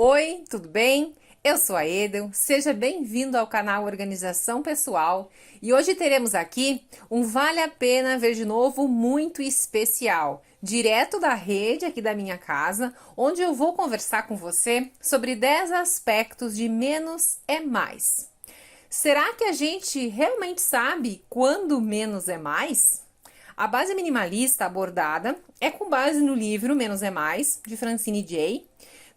Oi, tudo bem? Eu sou a Edel, seja bem-vindo ao canal Organização Pessoal e hoje teremos aqui um Vale a Pena Ver de Novo muito especial, direto da rede aqui da minha casa, onde eu vou conversar com você sobre 10 aspectos de menos é mais. Será que a gente realmente sabe quando menos é mais? A base minimalista abordada é com base no livro Menos é Mais, de Francine Jay,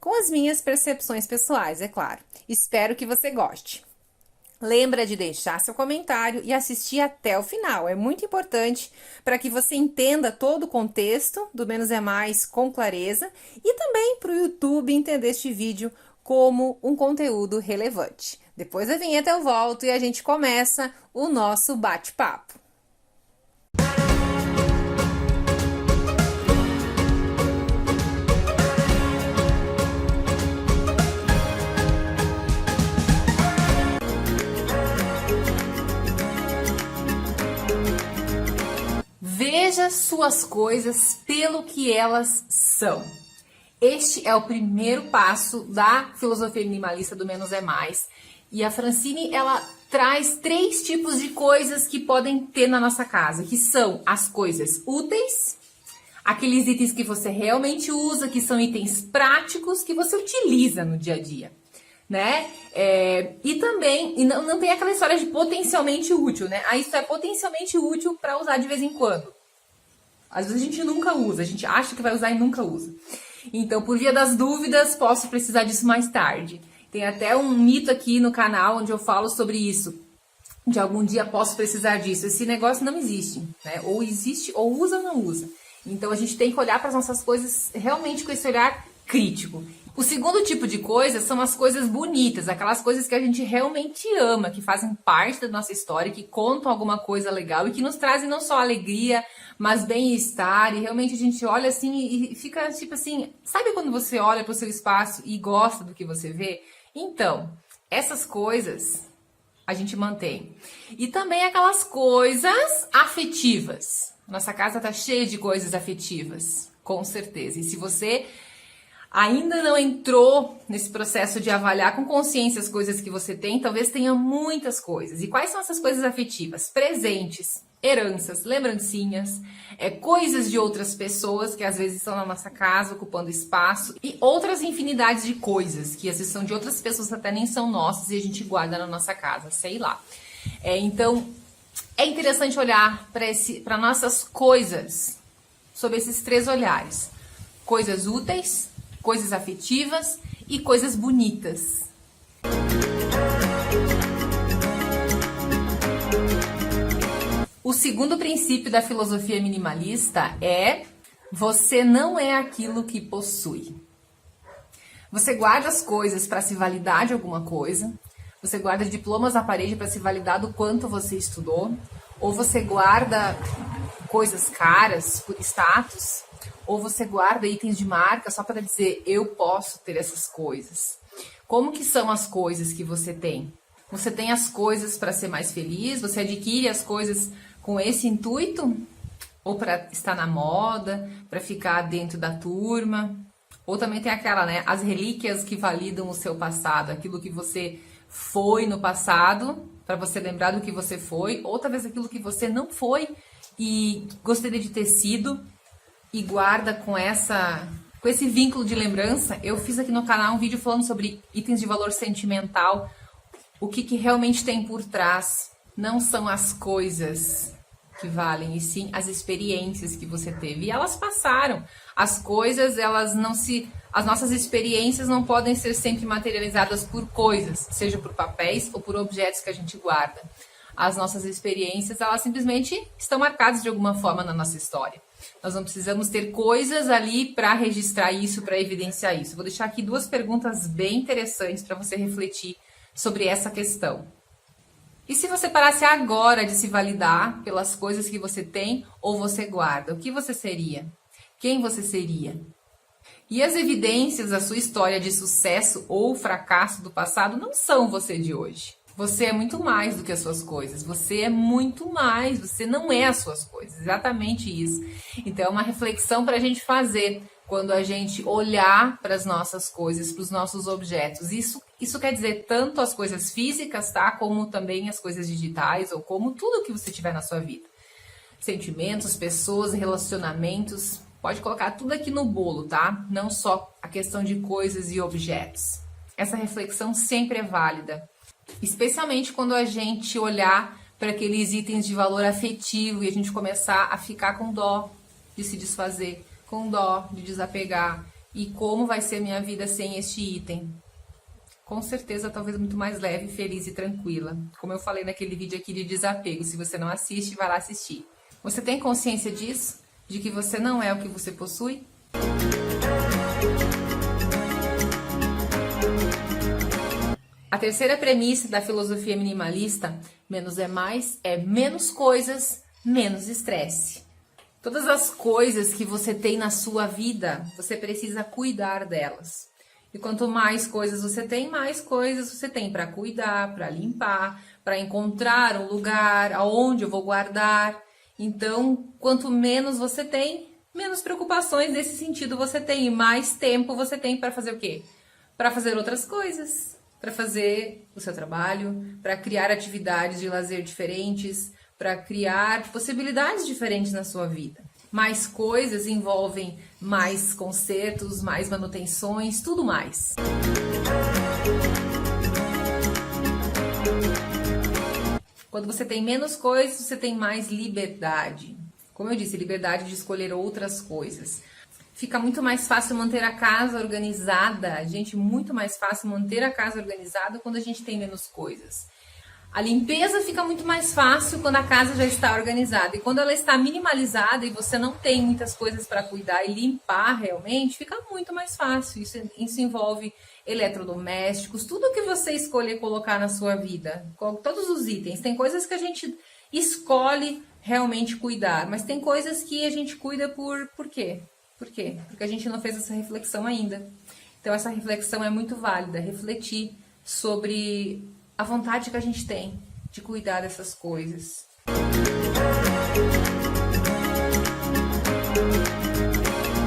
com as minhas percepções pessoais, é claro. Espero que você goste. Lembra de deixar seu comentário e assistir até o final. É muito importante para que você entenda todo o contexto do Menos é Mais com clareza e também para o YouTube entender este vídeo como um conteúdo relevante. Depois da vinheta eu volto e a gente começa o nosso bate-papo. Veja suas coisas pelo que elas são. Este é o primeiro passo da filosofia minimalista do Menos é Mais. E a Francine, ela traz 3 tipos de coisas que podem ter na nossa casa, que são as coisas úteis, aqueles itens que você realmente usa, que são itens práticos que você utiliza no dia a dia, né? E também, não tem aquela história de potencialmente útil, né? Isso é potencialmente útil para usar de vez em quando. Às vezes a gente nunca usa, a gente acha que vai usar e nunca usa. Então, por via das dúvidas, posso precisar disso mais tarde. Tem até um mito aqui no canal onde eu falo sobre isso. De algum dia posso precisar disso. Esse negócio não existe, né? Ou existe, ou usa ou não usa. Então, a gente tem que olhar para as nossas coisas realmente com esse olhar crítico. O segundo tipo de coisa são as coisas bonitas, aquelas coisas que a gente realmente ama, que fazem parte da nossa história, que contam alguma coisa legal e que nos trazem não só alegria, mas bem-estar. E realmente a gente olha assim e fica tipo assim, sabe quando você olha para o seu espaço e gosta do que você vê? Então, essas coisas a gente mantém. E também aquelas coisas afetivas. Nossa casa tá cheia de coisas afetivas, com certeza. E se você ainda não entrou nesse processo de avaliar com consciência as coisas que você tem, talvez tenha muitas coisas. E quais são essas coisas afetivas? Presentes, heranças, lembrancinhas, coisas de outras pessoas que às vezes estão na nossa casa ocupando espaço e outras infinidades de coisas que às vezes são de outras pessoas, até nem são nossas e a gente guarda na nossa casa, sei lá. Então, é interessante olhar para nossas coisas sob esses 3 olhares. Coisas úteis, coisas afetivas e coisas bonitas. O segundo princípio da filosofia minimalista é: você não é aquilo que possui. Você guarda as coisas para se validar de alguma coisa, você guarda diplomas na parede para se validar do quanto você estudou, ou você guarda coisas caras por status, ou você guarda itens de marca só para dizer, eu posso ter essas coisas. Como que são as coisas que você tem? Você tem as coisas para ser mais feliz? Você adquire as coisas com esse intuito? Ou para estar na moda, para ficar dentro da turma? Ou também tem aquela, né? As relíquias que validam o seu passado, aquilo que você foi no passado, para você lembrar do que você foi, ou talvez aquilo que você não foi e gostaria de ter sido, e guarda com esse vínculo de lembrança. Eu fiz aqui no canal um vídeo falando sobre itens de valor sentimental, o que realmente tem por trás. Não são as coisas que valem, e sim as experiências que você teve. E elas passaram. As coisas, as nossas experiências não podem ser sempre materializadas por coisas, seja por papéis ou por objetos que a gente guarda. As nossas experiências, elas simplesmente estão marcadas de alguma forma na nossa história. Nós não precisamos ter coisas ali para registrar isso, para evidenciar isso. Vou deixar aqui 2 perguntas bem interessantes para você refletir sobre essa questão. E se você parasse agora de se validar pelas coisas que você tem ou você guarda, o que você seria? Quem você seria? E as evidências da sua história de sucesso ou fracasso do passado não são você de hoje. Você é muito mais do que as suas coisas. Você é muito mais. Você não é as suas coisas. Exatamente isso. Então, é uma reflexão para a gente fazer. quando a gente olhar para as nossas coisas, para os nossos objetos. Isso quer dizer tanto as coisas físicas, tá? Como também as coisas digitais, ou como tudo que você tiver na sua vida. Sentimentos, pessoas, relacionamentos. Pode colocar tudo aqui no bolo, tá? Não só a questão de coisas e objetos. Essa reflexão sempre é válida, especialmente quando a gente olhar para aqueles itens de valor afetivo e a gente começar a ficar com dó de se desfazer, com dó de desapegar. E como vai ser minha vida sem este item? Com certeza, talvez muito mais leve, feliz e tranquila. Como eu falei naquele vídeo aqui de desapego, se você não assiste, vai lá assistir. Você tem consciência disso? De que você não é o que você possui? A terceira premissa da filosofia minimalista, menos é mais, é menos coisas, menos estresse. Todas as coisas que você tem na sua vida, você precisa cuidar delas. E quanto mais coisas você tem, mais coisas você tem para cuidar, para limpar, para encontrar um lugar aonde eu vou guardar. Então, quanto menos você tem, menos preocupações nesse sentido você tem. E mais tempo você tem para fazer o quê? Para fazer outras coisas. Para fazer o seu trabalho, para criar atividades de lazer diferentes, para criar possibilidades diferentes na sua vida. Mais coisas envolvem mais consertos, mais manutenções, tudo mais. Quando você tem menos coisas, você tem mais liberdade. Como eu disse, liberdade de escolher outras coisas. Fica muito mais fácil manter a casa organizada, gente, muito mais fácil manter a casa organizada quando a gente tem menos coisas. A limpeza fica muito mais fácil quando a casa já está organizada. E quando ela está minimalizada e você não tem muitas coisas para cuidar e limpar realmente, fica muito mais fácil. Isso envolve eletrodomésticos, tudo que você escolher colocar na sua vida, todos os itens. Tem coisas que a gente escolhe realmente cuidar, mas tem coisas que a gente cuida por quê? Por quê? Porque a gente não fez essa reflexão ainda. Então essa reflexão é muito válida, refletir sobre a vontade que a gente tem de cuidar dessas coisas.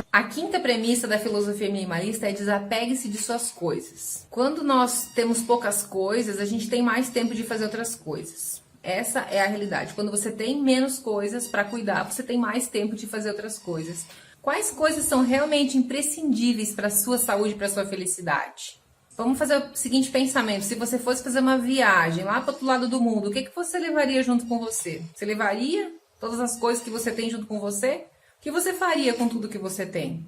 A quinta premissa da filosofia minimalista é desapegue-se de suas coisas. Quando nós temos poucas coisas, a gente tem mais tempo de fazer outras coisas. Essa é a realidade. Quando você tem menos coisas para cuidar, você tem mais tempo de fazer outras coisas. Quais coisas são realmente imprescindíveis para a sua saúde, para a sua felicidade? Vamos fazer o seguinte pensamento. Se você fosse fazer uma viagem lá para o outro lado do mundo, o que você levaria junto com você? Você levaria todas as coisas que você tem junto com você? O que você faria com tudo que você tem?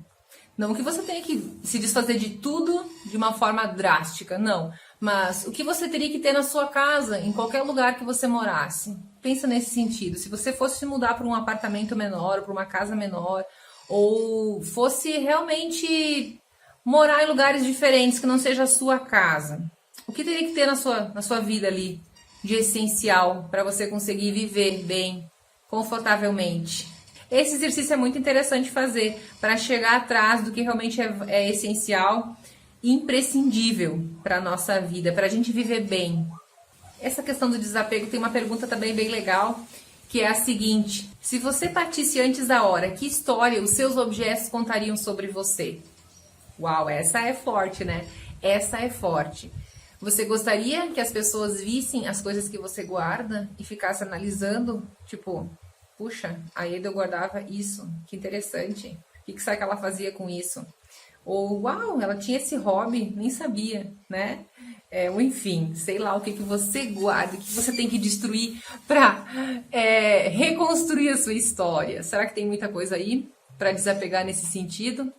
Não que você tenha que se desfazer de tudo de uma forma drástica, não. Mas o que você teria que ter na sua casa, em qualquer lugar que você morasse? Pensa nesse sentido. Se você fosse se mudar para um apartamento menor, para uma casa menor, ou fosse realmente morar em lugares diferentes que não seja a sua casa, o que teria que ter na sua vida ali de essencial para você conseguir viver bem, confortavelmente? Esse exercício é muito interessante fazer para chegar atrás do que realmente é essencial e imprescindível para a nossa vida, para a gente viver bem. Essa questão do desapego tem uma pergunta também bem legal, que é a seguinte: se você partisse antes da hora, que história os seus objetos contariam sobre você? Uau, essa é forte, né? Essa é forte. Você gostaria que as pessoas vissem as coisas que você guarda e ficasse analisando, tipo, puxa, a Eda guardava isso, que interessante. O que será que ela fazia com isso? Ou, uau, ela tinha esse hobby, nem sabia, né? Ou enfim, sei lá o que você guarda, o que você tem que destruir para reconstruir a sua história. Será que tem muita coisa aí para desapegar nesse sentido?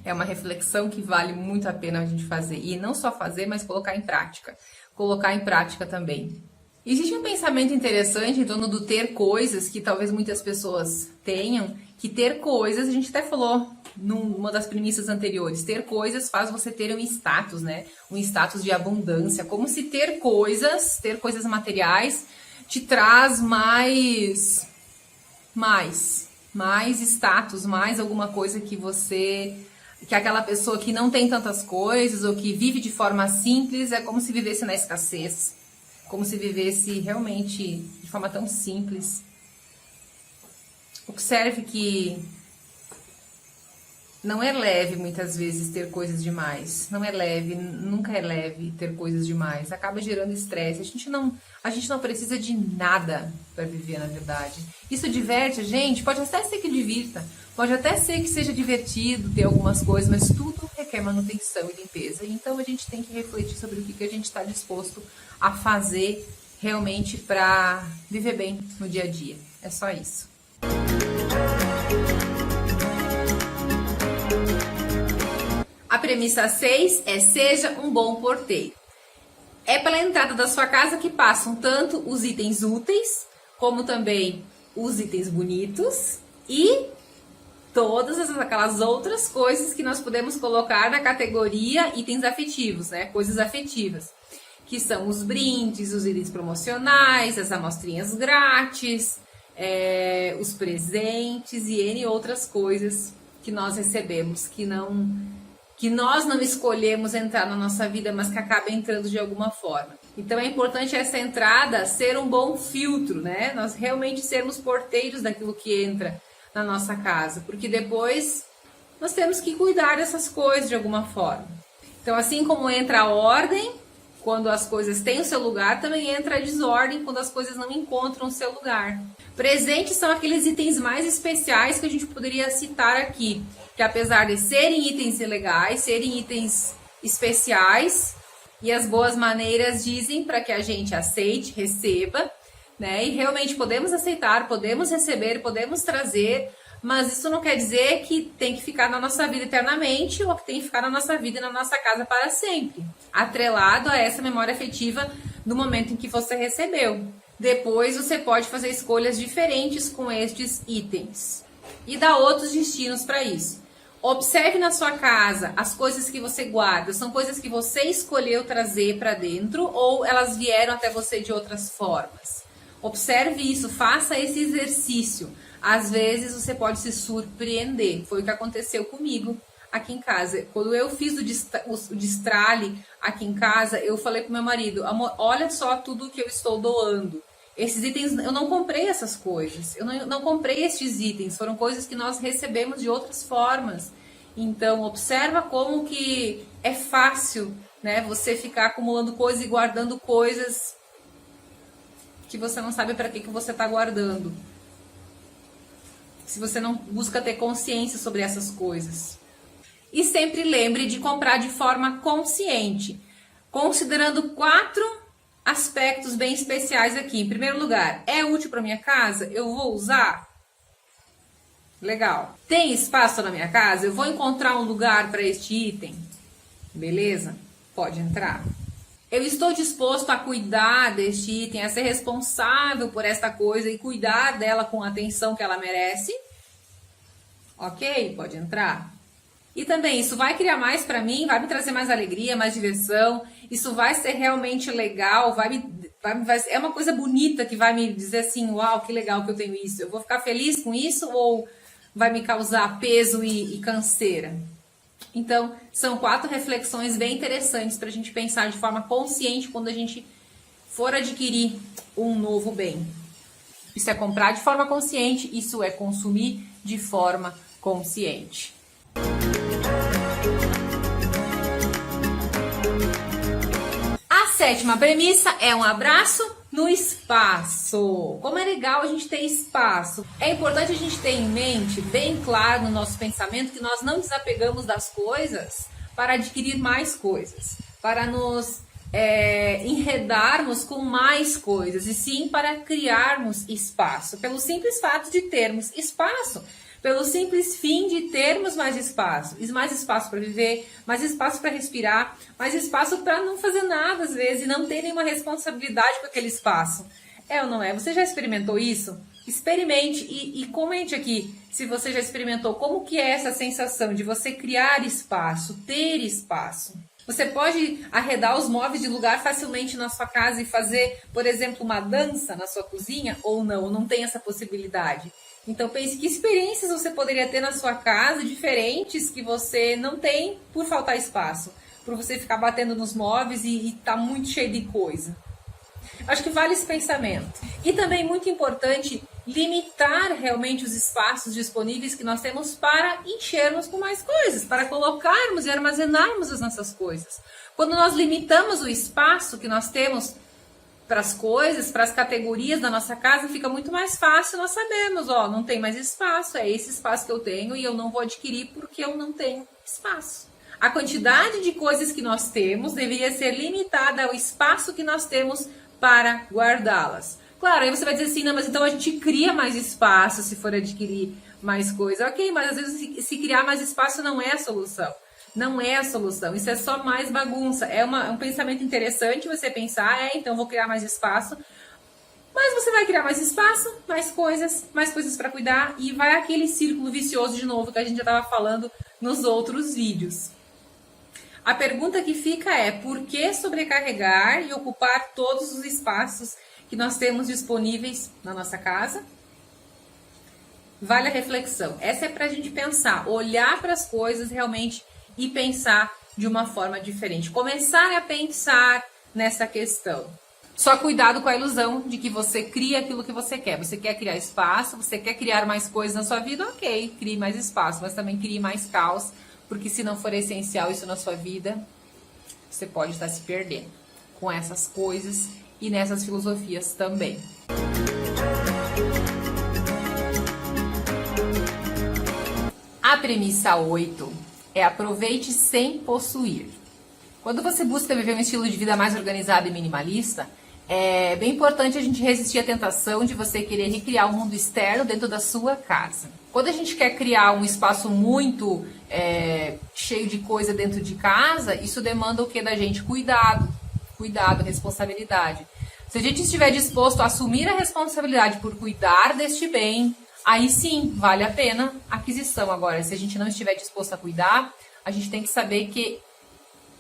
É uma reflexão que vale muito a pena a gente fazer. E não só fazer, mas colocar em prática. Colocar em prática também. Existe um pensamento interessante em torno do ter coisas, que talvez muitas pessoas tenham, que ter coisas, a gente até falou numa das premissas anteriores, ter coisas faz você ter um status, né? Um status de abundância, como se ter coisas materiais, te traz mais status, mais alguma coisa que aquela pessoa que não tem tantas coisas ou que vive de forma simples, é como se vivesse na escassez, como se vivesse realmente de forma tão simples. Observe que Não é leve muitas vezes ter coisas demais. Não é leve, nunca é leve ter coisas demais. Acaba gerando estresse. A gente não precisa de nada para viver, na verdade. Isso diverte a gente, pode até ser que divirta, pode até ser que seja divertido ter algumas coisas, mas tudo requer manutenção e limpeza. Então a gente tem que refletir sobre o que a gente está disposto a fazer realmente para viver bem no dia a dia. É só isso. A premissa 6 é: seja um bom porteiro. É pela entrada da sua casa que passam tanto os itens úteis, como também os itens bonitos e todas aquelas outras coisas que nós podemos colocar na categoria itens afetivos, né? Coisas afetivas, que são os brindes, os itens promocionais, as amostrinhas grátis, os presentes e N outras coisas que nós recebemos, que nós não escolhemos entrar na nossa vida, mas que acaba entrando de alguma forma. Então é importante essa entrada ser um bom filtro, né? Nós realmente sermos porteiros daquilo que entra na nossa casa, porque depois nós temos que cuidar dessas coisas de alguma forma. Então, assim como entra a ordem, quando as coisas têm o seu lugar, também entra a desordem quando as coisas não encontram o seu lugar. Presentes são aqueles itens mais especiais que a gente poderia citar aqui, que apesar de serem itens legais, serem itens especiais, e as boas maneiras dizem para que a gente aceite, receba, né? E realmente podemos aceitar, podemos receber, podemos trazer, mas isso não quer dizer que tem que ficar na nossa vida eternamente ou que tem que ficar na nossa vida e na nossa casa para sempre, atrelado a essa memória afetiva do momento em que você recebeu. Depois você pode fazer escolhas diferentes com estes itens e dar outros destinos para isso. Observe na sua casa as coisas que você guarda. São coisas que você escolheu trazer para dentro ou elas vieram até você de outras formas? Observe isso, faça esse exercício. Às vezes você pode se surpreender. Foi o que aconteceu comigo aqui em casa. Quando eu fiz o destralhe aqui em casa, eu falei pro meu marido: amor, olha só tudo que eu estou doando. Esses itens, eu não comprei essas coisas, eu não comprei estes itens, foram coisas que nós recebemos de outras formas. Então, observa como que é fácil, né, você ficar acumulando coisas e guardando coisas que você não sabe para que você está guardando. Se você não busca ter consciência sobre essas coisas. E sempre lembre de comprar de forma consciente, considerando 4 aspectos bem especiais aqui. Em primeiro lugar, é útil para minha casa? Eu vou usar? Legal. Tem espaço na minha casa? Eu vou encontrar um lugar para este item? Beleza? Pode entrar. Eu estou disposto a cuidar deste item, a ser responsável por esta coisa e cuidar dela com a atenção que ela merece? Ok? Pode entrar. E também, isso vai criar mais para mim, vai me trazer mais alegria, mais diversão, isso vai ser realmente legal, é uma coisa bonita que vai me dizer assim: uau, que legal que eu tenho isso. Eu vou ficar feliz com isso ou vai me causar peso e canseira? Então, são 4 reflexões bem interessantes para a gente pensar de forma consciente quando a gente for adquirir um novo bem. Isso é comprar de forma consciente, isso é consumir de forma consciente. A 7ª premissa é um abraço no espaço. Como é legal a gente ter espaço. É importante a gente ter em mente, bem claro no nosso pensamento, que nós não desapegamos das coisas para adquirir mais coisas, para nos enredarmos com mais coisas, e sim para criarmos espaço, pelo simples fato de termos espaço. Pelo simples fim de termos mais espaço para viver, mais espaço para respirar, mais espaço para não fazer nada às vezes e não ter nenhuma responsabilidade com aquele espaço. É ou não é? Você já experimentou isso? Experimente e comente aqui se você já experimentou como que é essa sensação de você criar espaço, ter espaço. Você pode arredar os móveis de lugar facilmente na sua casa e fazer, por exemplo, uma dança na sua cozinha ou não tem essa possibilidade. Então pense que experiências você poderia ter na sua casa diferentes que você não tem por faltar espaço, por você ficar batendo nos móveis e tá muito cheio de coisa. Acho que vale esse pensamento. E também muito importante limitar realmente os espaços disponíveis que nós temos para enchermos com mais coisas, para colocarmos e armazenarmos as nossas coisas. Quando nós limitamos o espaço que nós temos para as coisas, para as categorias da nossa casa, fica muito mais fácil, nós sabemos, ó, não tem mais espaço, é esse espaço que eu tenho e eu não vou adquirir porque eu não tenho espaço. A quantidade de coisas que nós temos deveria ser limitada ao espaço que nós temos para guardá-las. Claro, aí você vai dizer assim, não, mas então a gente cria mais espaço se for adquirir mais coisa. Ok, mas às vezes se criar mais espaço não é a solução. Não é a solução, isso é só mais bagunça. É um pensamento interessante você pensar, então vou criar mais espaço. Mas você vai criar mais espaço, mais coisas para cuidar e vai aquele círculo vicioso de novo que a gente já estava falando nos outros vídeos. A pergunta que fica é, por que sobrecarregar e ocupar todos os espaços que nós temos disponíveis na nossa casa? Vale a reflexão. Essa é para a gente pensar, olhar para as coisas realmente e pensar de uma forma diferente. Começar a pensar nessa questão. Só cuidado com a ilusão de que você cria aquilo que você quer. Você quer criar espaço, você quer criar mais coisas na sua vida, ok, crie mais espaço, mas também crie mais caos, porque se não for essencial isso na sua vida, você pode estar se perdendo com essas coisas e nessas filosofias também. A premissa 8 é aproveite sem possuir. Quando você busca viver um estilo de vida mais organizado e minimalista, é bem importante a gente resistir à tentação de você querer recriar o mundo externo dentro da sua casa. Quando a gente quer criar um espaço muito cheio de coisa dentro de casa, isso demanda o que da gente? Cuidado, responsabilidade. Se a gente estiver disposto a assumir a responsabilidade por cuidar deste bem, aí sim, vale a pena a aquisição. Agora, se a gente não estiver disposto a cuidar, a gente tem que saber que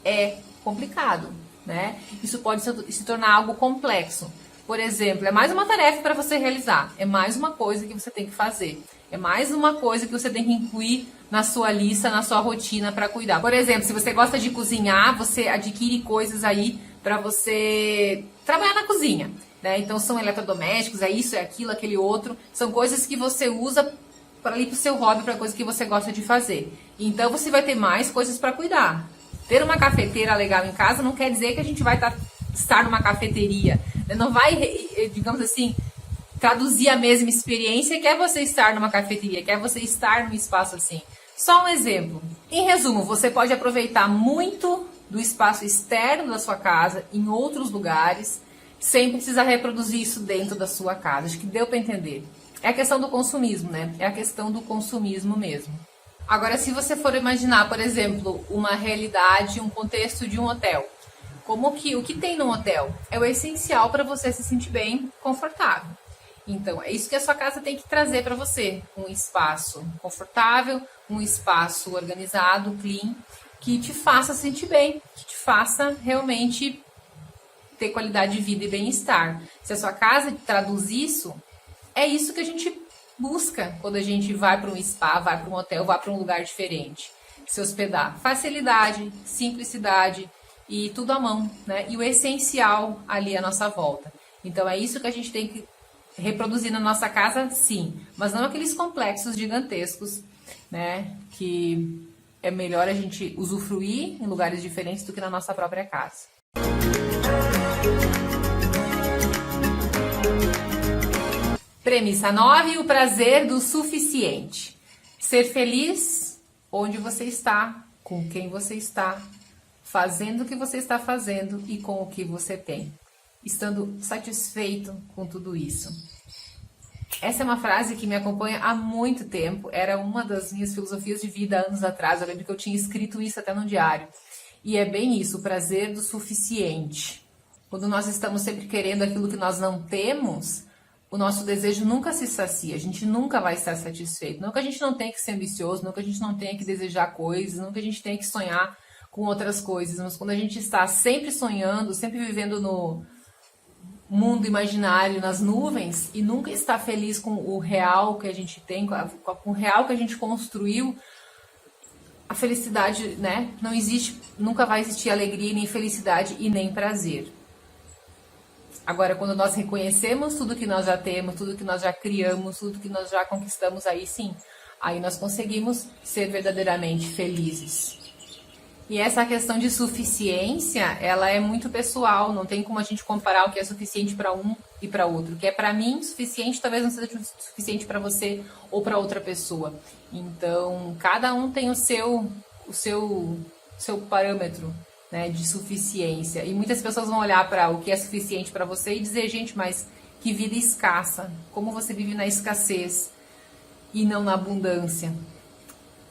é complicado, né? Isso pode se tornar algo complexo. Por exemplo, é mais uma tarefa para você realizar, é mais uma coisa que você tem que fazer, é mais uma coisa que você tem que incluir na sua lista, na sua rotina para cuidar. Por exemplo, se você gosta de cozinhar, você adquire coisas aí para você trabalhar na cozinha. Né? Então são eletrodomésticos, é isso, é aquilo, aquele outro. São coisas que você usa para ir para o seu hobby, para coisa que você gosta de fazer. Então você vai ter mais coisas para cuidar. Ter uma cafeteira legal em casa não quer dizer que a gente vai estar numa cafeteria. Não vai, digamos assim, traduzir a mesma experiência que é você estar numa cafeteria, que é você estar num espaço assim. Só um exemplo. Em resumo, você pode aproveitar muito do espaço externo da sua casa em outros lugares, sem precisar reproduzir isso dentro da sua casa. Acho que deu para entender. É a questão do consumismo, né? É a questão do consumismo mesmo. Agora, se você for imaginar, por exemplo, uma realidade, um contexto de um hotel, como que o que tem no hotel é o essencial para você se sentir bem, confortável. Então, é isso que a sua casa tem que trazer para você. Um espaço confortável, um espaço organizado, clean, que te faça sentir bem, que te faça realmente ter qualidade de vida e bem-estar. Se a sua casa traduz isso, é isso que a gente busca quando a gente vai para um spa, vai para um hotel, vai para um lugar diferente. Se hospedar. Facilidade, simplicidade e tudo à mão, né? E o essencial ali à nossa volta. Então é isso que a gente tem que reproduzir na nossa casa, sim. Mas não aqueles complexos gigantescos, né? Que é melhor a gente usufruir em lugares diferentes do que na nossa própria casa. Premissa 9, o prazer do suficiente. Ser feliz onde você está, com quem você está, fazendo o que você está fazendo e com o que você tem. Estando satisfeito com tudo isso. Essa é uma frase que me acompanha há muito tempo. Era uma das minhas filosofias de vida anos atrás. Eu lembro que eu tinha escrito isso até no diário. E é bem isso, o prazer do suficiente. Quando nós estamos sempre querendo aquilo que nós não temos, o nosso desejo nunca se sacia, a gente nunca vai estar satisfeito. Não que a gente não tenha que ser ambicioso, não que a gente não tenha que desejar coisas, não que a gente tenha que sonhar com outras coisas, mas quando a gente está sempre sonhando, sempre vivendo no mundo imaginário, nas nuvens, e nunca está feliz com o real que a gente tem, com o real que a gente construiu, a felicidade, né, não existe, nunca vai existir alegria, nem felicidade e nem prazer. Agora, quando nós reconhecemos tudo que nós já temos, tudo que nós já criamos, tudo que nós já conquistamos, aí sim, aí nós conseguimos ser verdadeiramente felizes. E essa questão de suficiência, ela é muito pessoal, não tem como a gente comparar o que é suficiente para um e para outro. O que é para mim suficiente, talvez não seja suficiente para você ou para outra pessoa. Então, cada um tem o seu parâmetro, né, de suficiência. E muitas pessoas vão olhar para o que é suficiente para você e dizer, gente, mas que vida escassa. Como você vive na escassez e não na abundância?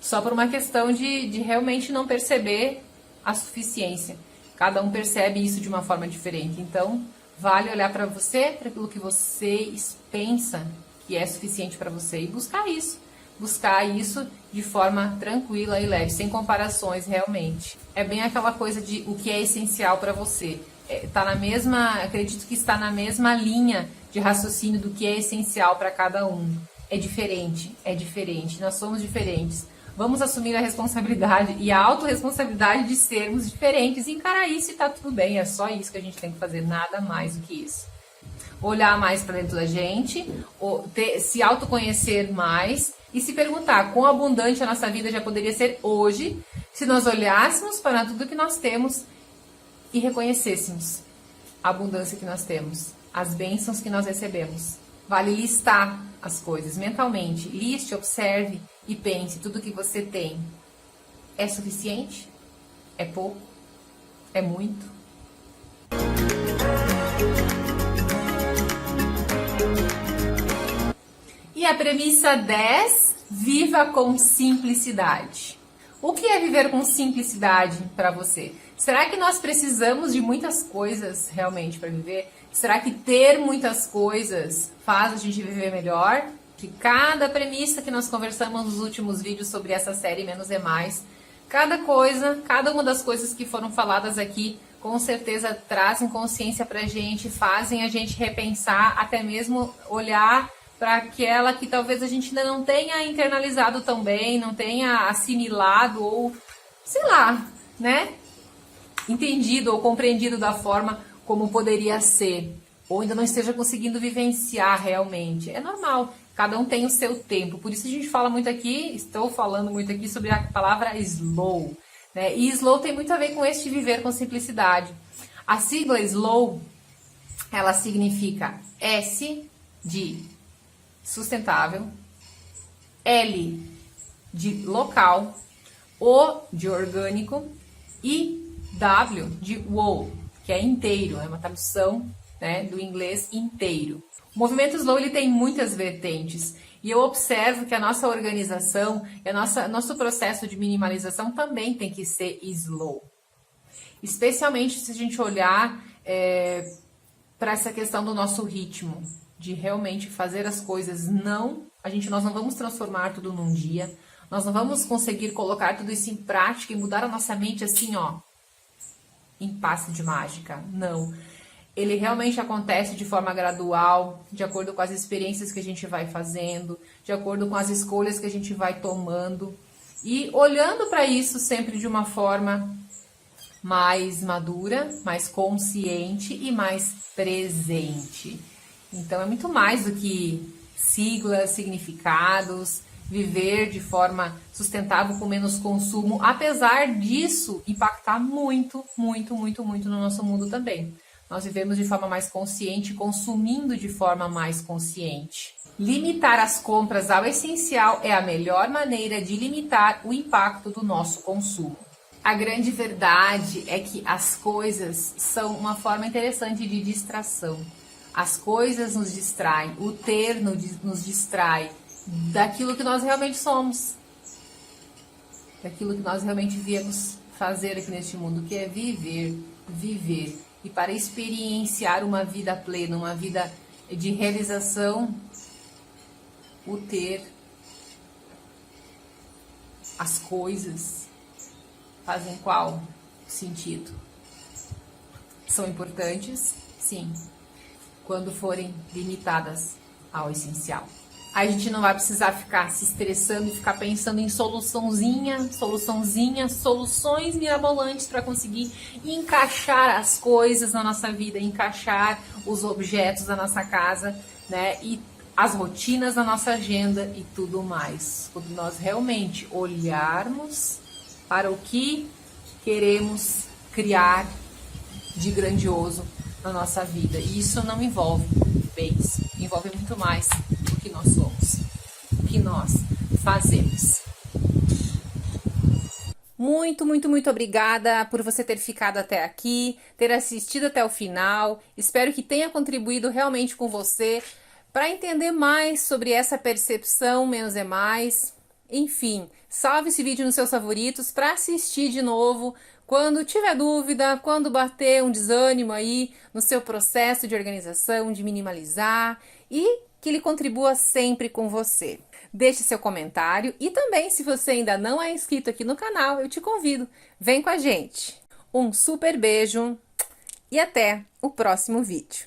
Só por uma questão de realmente não perceber a suficiência. Cada um percebe isso de uma forma diferente. Então, vale olhar para você, para aquilo que você pensa que é suficiente para você e buscar isso. Buscar isso de forma tranquila e leve, sem comparações realmente. É bem aquela coisa de o que é essencial para você. Acredito que está na mesma linha de raciocínio do que é essencial para cada um. É diferente, nós somos diferentes. Vamos assumir a responsabilidade e a autorresponsabilidade de sermos diferentes e encarar isso e tá tudo bem. É só isso que a gente tem que fazer, nada mais do que isso. Olhar mais para dentro da gente, se autoconhecer mais e se perguntar quão abundante a nossa vida já poderia ser hoje se nós olhássemos para tudo que nós temos e reconhecêssemos a abundância que nós temos, as bênçãos que nós recebemos. Vale listar as coisas mentalmente. Liste, observe e pense tudo que você tem. É suficiente? É pouco? É muito? E a premissa 10, viva com simplicidade. O que é viver com simplicidade para você? Será que nós precisamos de muitas coisas realmente para viver? Será que ter muitas coisas faz a gente viver melhor? Que cada premissa que nós conversamos nos últimos vídeos sobre essa série Menos é Mais, cada uma das coisas que foram faladas aqui, com certeza trazem consciência pra gente, fazem a gente repensar, até mesmo olhar para aquela que talvez a gente ainda não tenha internalizado tão bem, não tenha assimilado ou, sei lá, né? Entendido ou compreendido da forma como poderia ser, ou ainda não esteja conseguindo vivenciar realmente. É normal, cada um tem o seu tempo. Por isso a gente fala muito aqui, estou falando muito aqui sobre a palavra slow, né? E slow tem muito a ver com este viver com simplicidade. A sigla slow, ela significa S de sustentável, L de local, O de orgânico e W de whole, que é inteiro, é uma tradução, né, do inglês inteiro. O movimento slow ele tem muitas vertentes e eu observo que a nossa organização, nosso processo de minimalização também tem que ser slow. Especialmente se a gente olhar para essa questão do nosso ritmo, de realmente fazer as coisas, nós não vamos transformar tudo num dia, nós não vamos conseguir colocar tudo isso em prática e mudar a nossa mente assim, ó, em passe de mágica, não. Ele realmente acontece de forma gradual, de acordo com as experiências que a gente vai fazendo, de acordo com as escolhas que a gente vai tomando e olhando para isso sempre de uma forma mais madura, mais consciente e mais presente. Então é muito mais do que siglas, significados, viver de forma sustentável com menos consumo, apesar disso impactar muito, muito, muito, muito no nosso mundo também. Nós vivemos de forma mais consciente, consumindo de forma mais consciente. Limitar as compras ao essencial é a melhor maneira de limitar o impacto do nosso consumo. A grande verdade é que as coisas são uma forma interessante de distração. As coisas nos distraem, o ter nos distrai daquilo que nós realmente somos, daquilo que nós realmente viemos fazer aqui neste mundo, que é viver. E para experienciar uma vida plena, uma vida de realização, o ter, as coisas, fazem qual sentido? São importantes? Sim, quando forem limitadas ao essencial. A gente não vai precisar ficar se estressando e ficar pensando em soluções mirabolantes para conseguir encaixar as coisas na nossa vida, encaixar os objetos da nossa casa, né? E as rotinas da nossa agenda e tudo mais. Quando nós realmente olharmos para o que queremos criar de grandioso na nossa vida. E isso não envolve bens, envolve muito mais do que nós somos, o que nós fazemos. Muito, muito, muito obrigada por você ter ficado até aqui, ter assistido até o final. Espero que tenha contribuído realmente com você para entender mais sobre essa percepção menos é mais. Enfim, salve esse vídeo nos seus favoritos para assistir de novo quando tiver dúvida, quando bater um desânimo aí no seu processo de organização, de minimalizar, e que ele contribua sempre com você. Deixe seu comentário e também, se você ainda não é inscrito aqui no canal, eu te convido, vem com a gente. Um super beijo e até o próximo vídeo.